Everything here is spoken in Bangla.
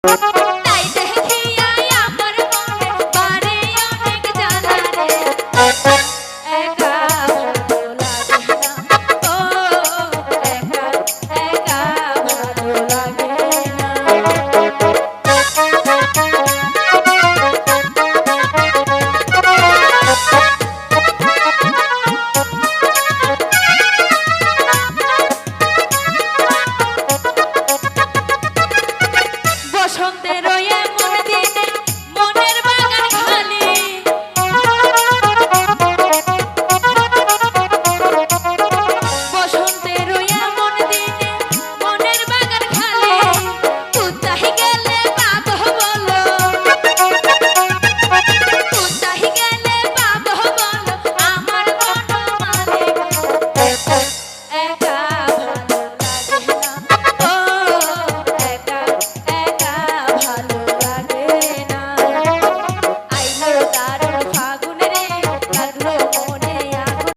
তাই দেখিয়া আমার মনে বাড়ে অনেক জ্বালা রে, একা ভালো লাগে না, ও একা একা ভালো লাগে না। বসন্তের